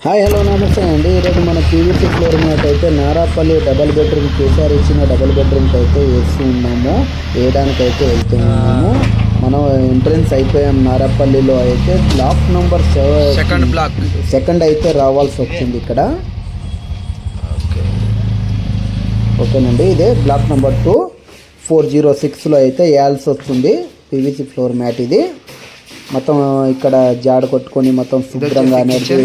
Hi hello నమస్తే అండి. ఈరోజు మన పీవీసీ ఫ్లోర్ మ్యాట్ అయితే నారాపల్లి డబల్ బెడ్రూమ్ కేసీఆర్ ఇచ్చిన డబల్ బెడ్రూమ్కి అయితే వేస్తూ ఉన్నాము, వేయడానికి అయితే వెళ్తూ ఉన్నాము. మనం ఎంట్రెన్స్ అయిపోయాం. నారాపల్లిలో అయితే బ్లాక్ నెంబర్ సెకండ్ అయితే రావాల్సి వచ్చింది ఇక్కడ. ఓకేనండి, ఇదే బ్లాక్ నెంబర్ 2406లో అయితే వేయాల్సి వస్తుంది పీవీసీ ఫ్లోర్ మ్యాట్. ఇది మొత్తం ఇక్కడ జాడ కొట్టుకొని మొత్తం శుభ్రంగా అనేది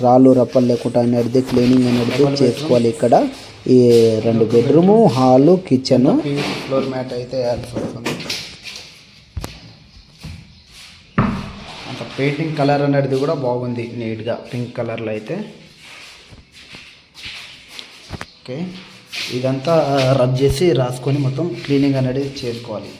రాళ్ళు రప్పలు లేకుండా అనేది క్లీనింగ్ అనేది చేసుకోవాలి. ఇక్కడ ఈ 2 bedroom, hall, kitchen, floor mat అయితే వేయాల్సి వస్తుంది. అంత పెయింటింగ్ కలర్ అనేది కూడా బాగుంది, నీట్గా పింక్ కలర్లో అయితే. ఓకే, ఇదంతా రబ్ చేసి రాసుకొని మొత్తం క్లీనింగ్ అనేది చేసుకోవాలి.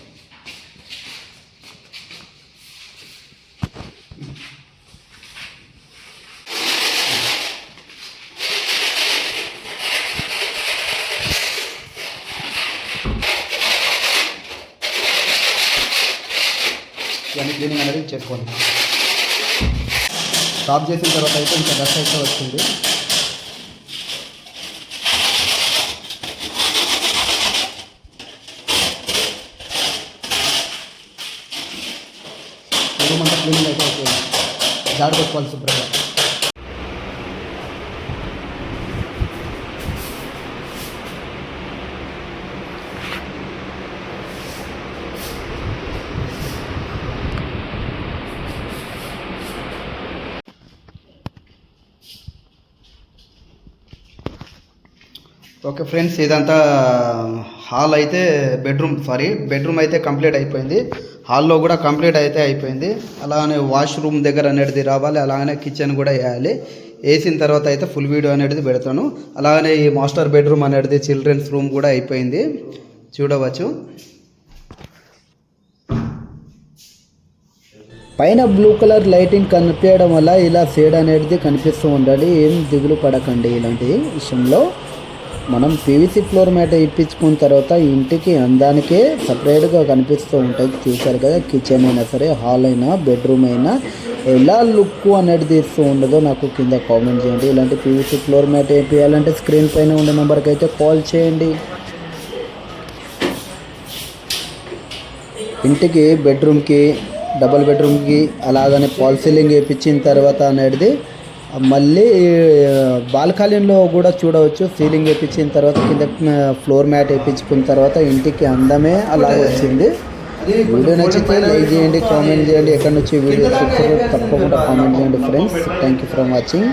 ఇవన్నీ క్లీనింగ్ అనేది చేసుకోండి. స్టాప్ చేసిన తర్వాత అయితే ఇంకా డస్ట్ అయితే వచ్చింది. రూమంతా క్లీనింగ్ అయితే అవుతుంది. జాడ పెట్టుకోవాలి శుభ్రంగా. ఓకే ఫ్రెండ్స్, ఇదంతా హాల్ అయితే బెడ్రూమ్ అయితే కంప్లీట్ అయిపోయింది. హాల్లో కూడా కంప్లీట్ అయితే అయిపోయింది. అలానే వాష్రూమ్ దగ్గర అనేది రావాలి, అలానే కిచెన్ కూడా వేయాలి. వేసిన తర్వాత అయితే ఫుల్ వీడియో అనేది పెడతాను. అలానే ఈ మాస్టర్ బెడ్రూమ్ అనేది చిల్డ్రన్స్ రూమ్ కూడా అయిపోయింది, చూడవచ్చు. పైన బ్లూ కలర్ లైటింగ్ కనిపించడం వల్ల ఇలా షేడ్ అనేది కనిపిస్తూ ఉండాలి. ఏం దిగులు పడకండి ఇలాంటి విషయంలో. మనం పీవీసీ ఫ్లోర్ మ్యాట్ ఇప్పించుకున్న తర్వాత ఇంటికి అందానికే సపరేట్గా కనిపిస్తూ ఉంటుంది. చూసారు కదా, కిచెన్ అయినా సరే, హాల్ అయినా, బెడ్రూమ్ అయినా ఎలా లుక్ అనేది తీస్తూ ఉండదో నాకు కింద కామెంట్ చేయండి. ఇలాంటి పీవీసీ ఫ్లోర్ మ్యాట్ వేయాలంటే స్క్రీన్ పైన ఉండే నెంబర్కి అయితే కాల్ చేయండి. ఇంటికి బెడ్రూమ్కి, డబుల్ బెడ్రూమ్కి అలాగనే ఫాల్ సీలింగ్ వేయించిన తర్వాత అనేది మళ్ళీ బాల్కనీలో కూడా చూడవచ్చు. సీలింగ్ వేయించిన తర్వాత కింద ఫ్లోర్ మ్యాట్ వేయించుకున్న తర్వాత ఇంటికి అందమే అలా వచ్చింది. వీడియో నచ్చితే లైక్ చేయండి, కామెంట్ చేయండి. ఎక్కడి నుంచి వీడియో చూస్తారో తప్పకుండా కామెంట్ చేయండి friends. Thank you for watching.